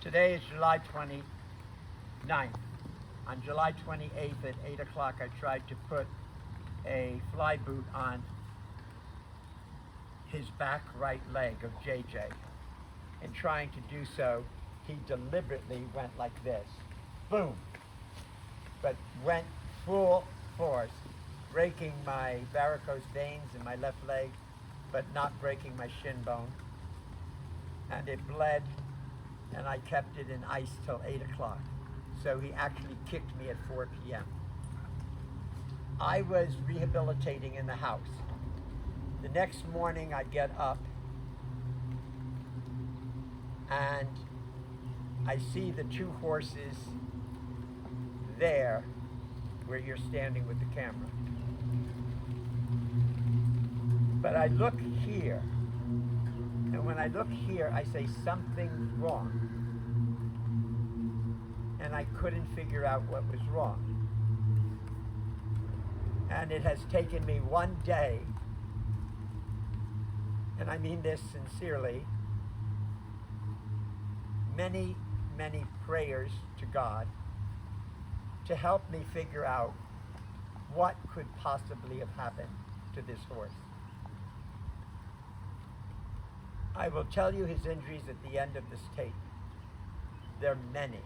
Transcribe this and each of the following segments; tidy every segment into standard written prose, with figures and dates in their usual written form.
Today is July 29th. On July 28th at 8 o'clock, I tried to put a fly boot on his back right leg of JJ. In trying to do so, he deliberately went like this. Boom! But went full force, breaking my varicose veins in my left leg, but not breaking my shin bone. And it bled, and I kept it in ice till 8 o'clock. So he actually kicked me at 4 p.m. I was rehabilitating in the house. The next morning I get up and I see the two horses there where you're standing with the camera. But I look here, and when I look here, I say something's wrong. And I couldn't figure out what was wrong. And it has taken me one day, and I mean this sincerely, many, many prayers to God to help me figure out what could possibly have happened to this horse. I will tell you his injuries at the end of this tape. They're many.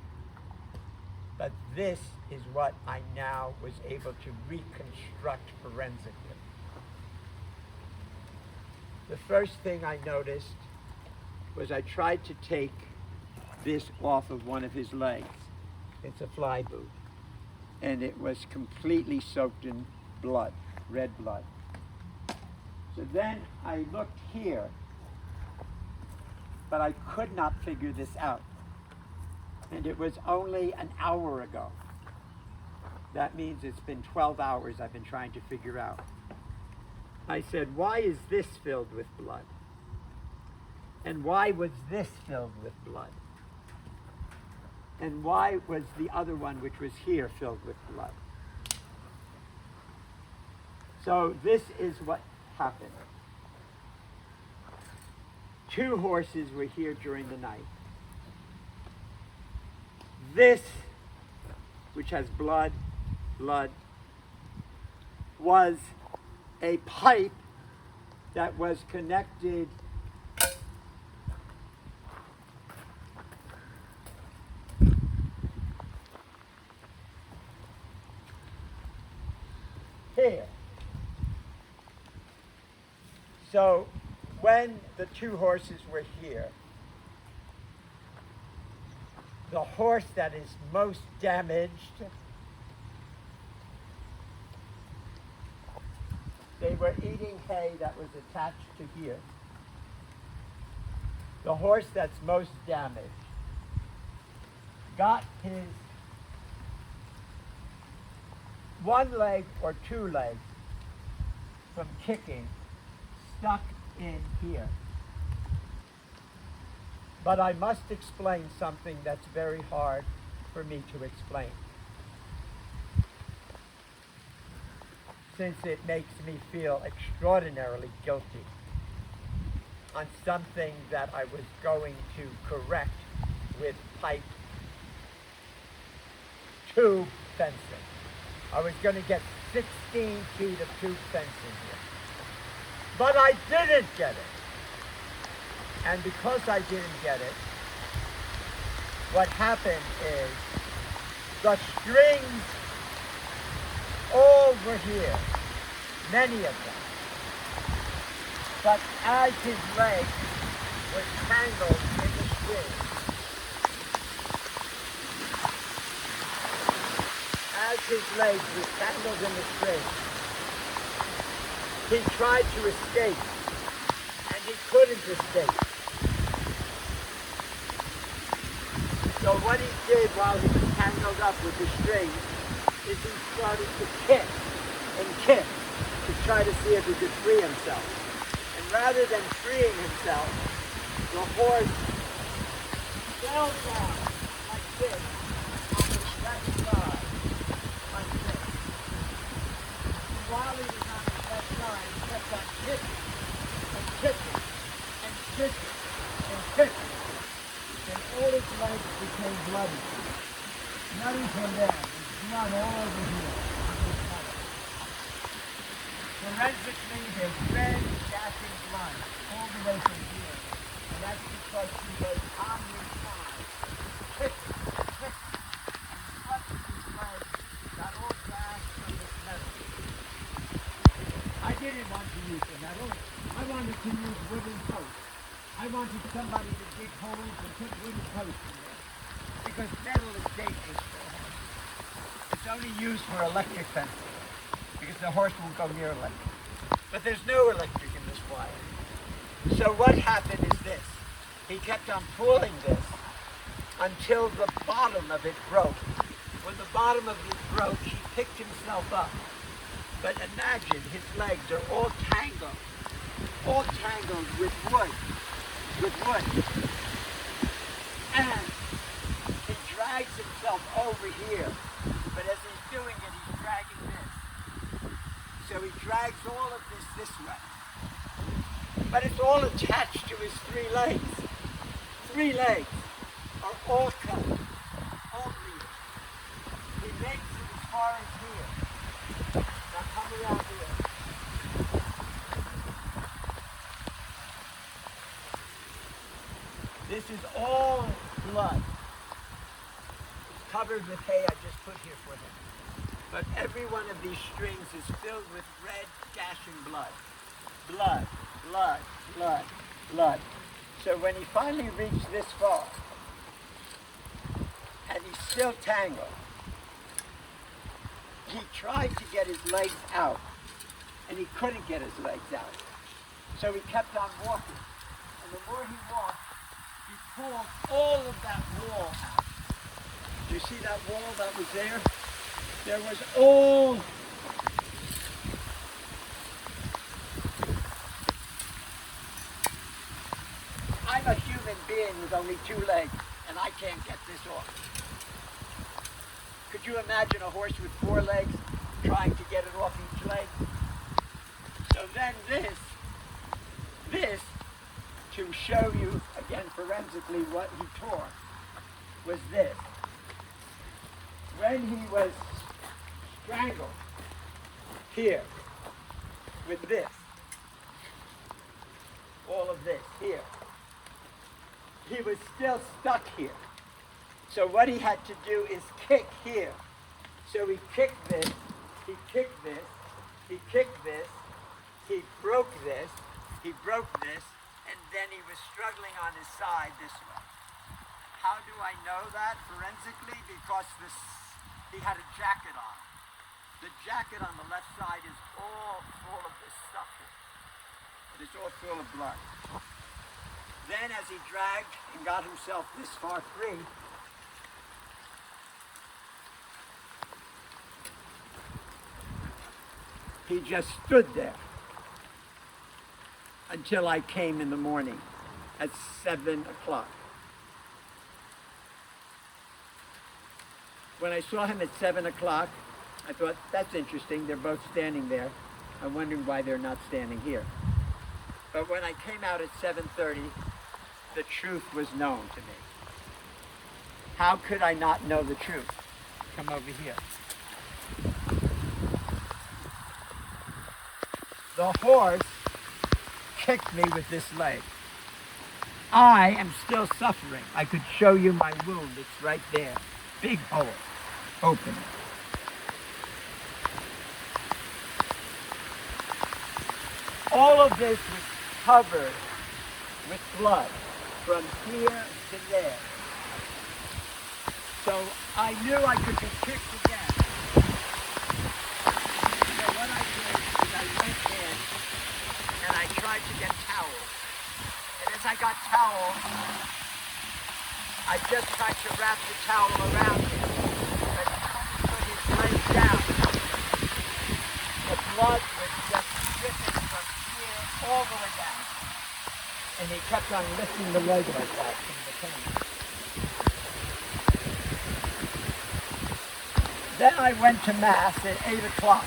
But this is what I now was able to reconstruct forensically. The first thing I noticed was I tried to take this off of one of his legs. It's a fly boot. And it was completely soaked in blood, red blood. So then I looked here, but I could not figure this out. And it was only an hour ago. That means it's been 12 hours I've been trying to figure out. I said, why is this filled with blood? And why was this filled with blood? And why was the other one, which was here, filled with blood? So this is what happened. Two horses were here during the night. This, which has blood, was a pipe that was connected here. So when the two horses were here, the horse that is most damaged, they were eating hay that was attached to here. The horse that's most damaged got his one leg or two legs from kicking stuck in here. But I must explain something that's very hard for me to explain, since it makes me feel extraordinarily guilty on something that I was going to correct with pipe tube fencing. I was going to get 16 feet of tube fencing here. But I didn't get it. And because I didn't get it, what happened is the strings all were here, many of them. But as his leg was tangled in the string, he tried to escape, and he couldn't escape. So what he did while he was tangled up with the string is he started to kick and kick to try to see if he could free himself. And rather than freeing himself, the horse fell down like this on the left side, like this. And while he was on his left side, he kept on kicking and kicking and kicking and kicking in order to leg became bloody. Nothing came down. There's blood all over here. Forensically, there's red, dashing blood all the way from here. And that's because she was on your side. Kicked, kicked, and clutched his leg, got all gashed from this metal. I didn't want to use the metal. I wanted to use wooden posts. I wanted somebody to dig holes and put wooden posts in there. Because metal is dangerous for a horse. It's only used for electric fencing. Because the horse won't go near electric. But there's no electric in this wire. So what happened is this. He kept on pulling this until the bottom of it broke. When the bottom of it broke, he picked himself up. But imagine his legs are all tangled with wood. And he drags himself over here. But as he's doing it, he's dragging this. So he drags all of this way. But it's all attached to his 3 legs. 3 legs are all cut, all bleeding. He makes it as far as here. Now come around here. This is all blood. It's covered with hay I just put here for him. But every one of these strings is filled with red, dashing blood. Blood, blood, blood, blood. So when he finally reached this far, and he's still tangled, he tried to get his legs out, and he couldn't get his legs out. So he kept on walking. And the more he walked, he pulled all of that wall out. Do you see that wall that was there? There was all I'm a human being with only 2 legs, and I can't get this off. Could you imagine a horse with 4 legs trying to get it off each leg? So then this, to show you, again forensically, what he tore, was this. When he was strangled here, with this, all of this here, he was still stuck here. So what he had to do is kick here. So he kicked this, he kicked this, he kicked this, he broke this, and then he was struggling on his side this way. How do I know that forensically? Because he had a jacket on. The jacket on the left side is all full of this stuff here. It is all full of blood. Then as he dragged and got himself this far free, he just stood there until I came in the morning at 7 o'clock. When I saw him at 7 o'clock, I thought, that's interesting. They're both standing there. I'm wondering why they're not standing here. But when I came out at 7:30, the truth was known to me. How could I not know the truth? Come over here. The horse kicked me with this leg. I am still suffering. I could show you my wound. It's right there. Big hole. Open. All of this was covered with blood from here to there. So I knew I could be kicked again. So what I did is I went in and I tried to get towels. And as I got towels, I just tried to wrap the towel around him. But he couldn't put his leg down. The blood was just dripping from here all the way down. And he kept on lifting the leg like that from the pain. Then I went to Mass at 8 o'clock.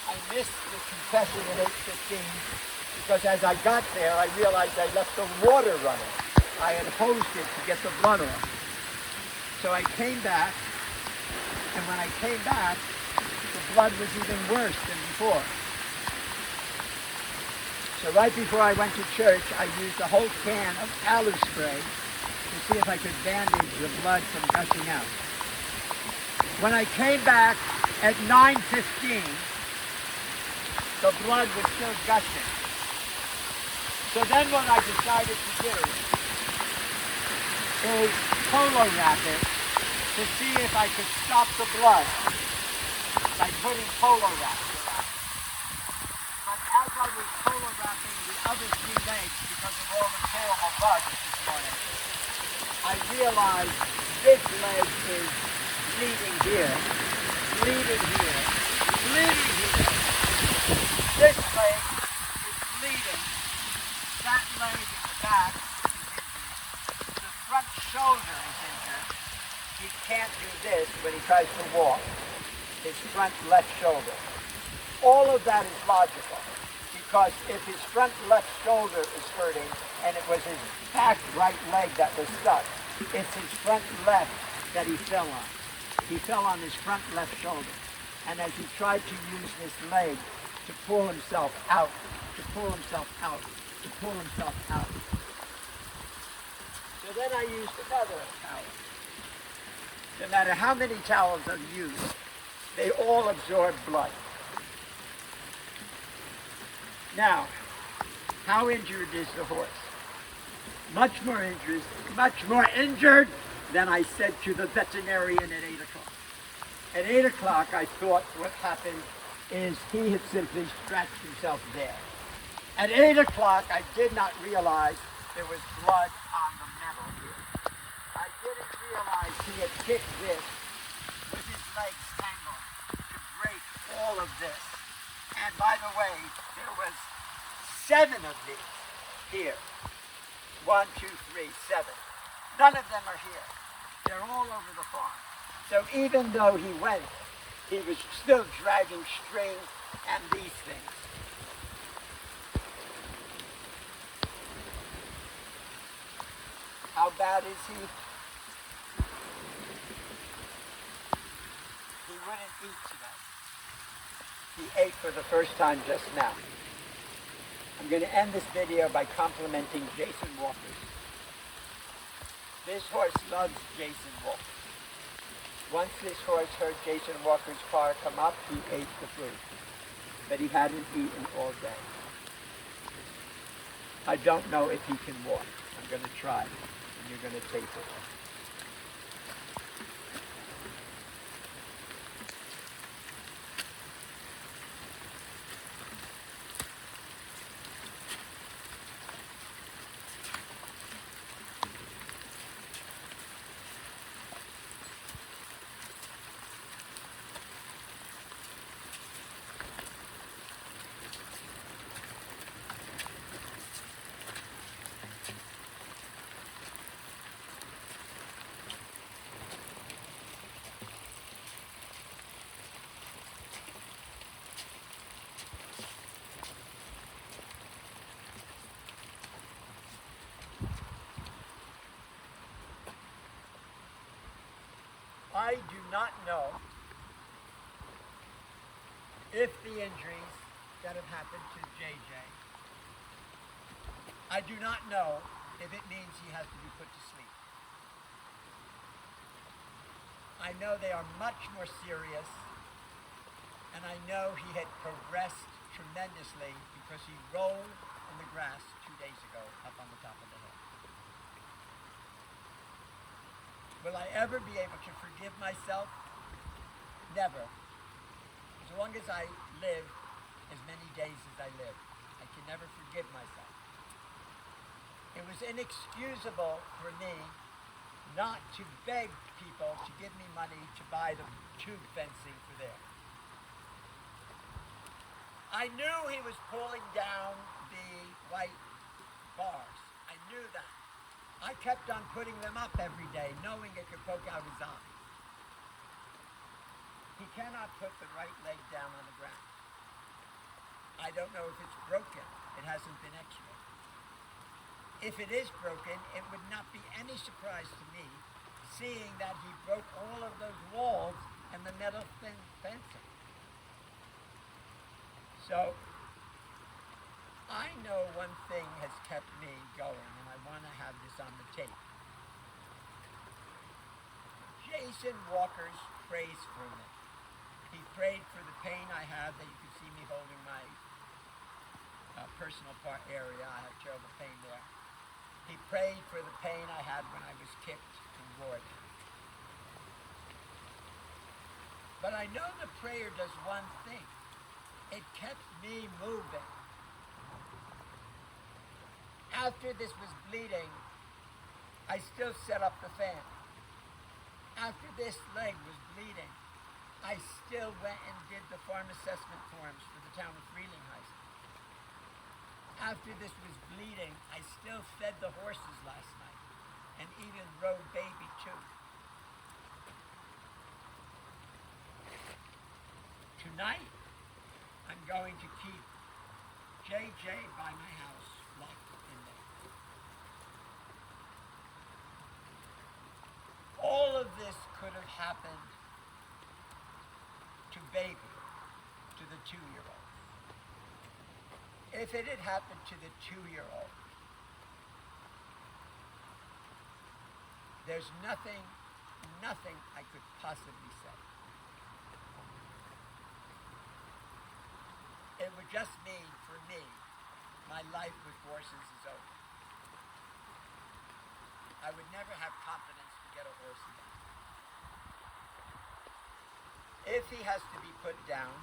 I missed the confession at 8:15 because as I got there, I realized I left the water running. I had hosed it to get the blood off. So I came back, and when I came back, the blood was even worse than before. So right before I went to church, I used a whole can of aloe spray to see if I could bandage the blood from gushing out. When I came back at 9:15, the blood was still gushing. So then what I decided to do is polo wrap it to see if I could stop the blood by putting polo wrap around it. But as I was polo wrapping the other three legs because of all the terrible bugs this morning, I realized this leg is bleeding here, bleeding here, bleeding here. This leg is bleeding. That leg in the back is injured. The front shoulder is injured. He can't do this when he tries to walk. His front left shoulder. All of that is logical, because if his front left shoulder is hurting and it was his back right leg that was stuck, it's his front left that he fell on. He fell on his front left shoulder. And as he tried to use this leg to pull himself out, to pull himself out, to pull himself out. So then I used another towel. No matter how many towels are used, they all absorb blood. Now, how injured is the horse? Much more injured than I said to the veterinarian at 8 o'clock. At 8 o'clock, I thought what happened is he had simply scratched himself there. At 8 o'clock, I did not realize there was blood on the metal here. I didn't realize he had kicked this with his legs tangled to break all of this. And by the way, there was 7 of these here. 1, 2, 3, 7. None of them are here. They're all over the farm. So even though he went, he was still dragging string and these things. How bad is he? He wouldn't eat today. He ate for the first time just now. I'm going to end this video by complimenting Jason Walker. This horse loves Jason Walker. Once this horse heard Jason Walker's car come up, he ate the food. But he hadn't eaten all day. I don't know if he can walk. I'm going to try, and you're going to tape it. I do not know if the injuries that have happened to JJ, I do not know if it means he has to be put to sleep. I know they are much more serious, and I know he had progressed tremendously because he rolled in the grass 2 days ago up on the top of the hill. Will I ever be able to forgive myself? Never. As long as I live as many days as I live, I can never forgive myself. It was inexcusable for me not to beg people to give me money to buy the tube fencing for there. I knew he was pulling down the white bars. I knew that. I kept on putting them up every day, knowing it could poke out his eye. He cannot put the right leg down on the ground. I don't know if it's broken. It hasn't been x-rayed. if it is broken, it would not be any surprise to me, seeing that he broke all of those walls and the metal fencing. So, I know one thing has kept me going, and I want to have this on the tape. Jason Walker's prays for me. He prayed for the pain I had, that you can see me holding my personal part area. I have terrible pain there. He prayed for the pain I had when I was kicked and gored. But I know the prayer does one thing. It kept me moving. After this was bleeding, I still set up the fan. After this leg was bleeding, I still went and did the farm assessment forms for the town of Frelinghuysen. After this was bleeding, I still fed the horses last night and even rode baby too. Tonight, I'm going to keep JJ by my house locked in there. All of this could have happened to baby, to the 2-year-old. If it had happened to the 2-year-old, there's nothing I could possibly say. It would just mean, for me, my life with horses is over. I would never have confidence to get a horse again. If he has to be put down,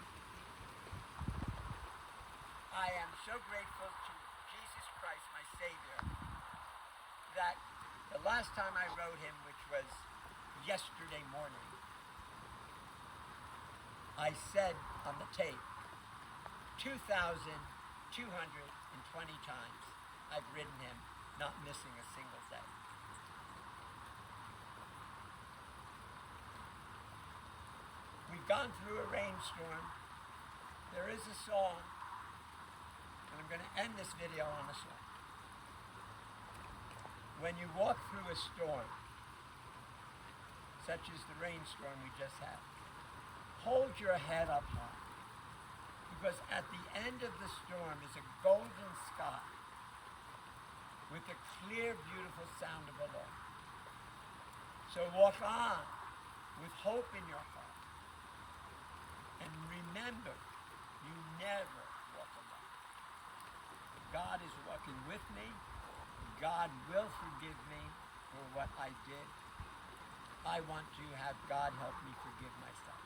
I am so grateful to Jesus Christ, my Savior, that the last time I rode him, which was yesterday morning, I said on the tape, 2,220 times I've ridden him, not missing a single day. We've gone through a rainstorm. There is a song, and I'm going to end this video on a song. When you walk through a storm, such as the rainstorm we just had, hold your head up high, because at the end of the storm is a golden sky with the clear, beautiful sound of a lark. So walk on with hope in your heart. And remember, you never walk alone. God is walking with me. God will forgive me for what I did. I want to have God help me forgive myself.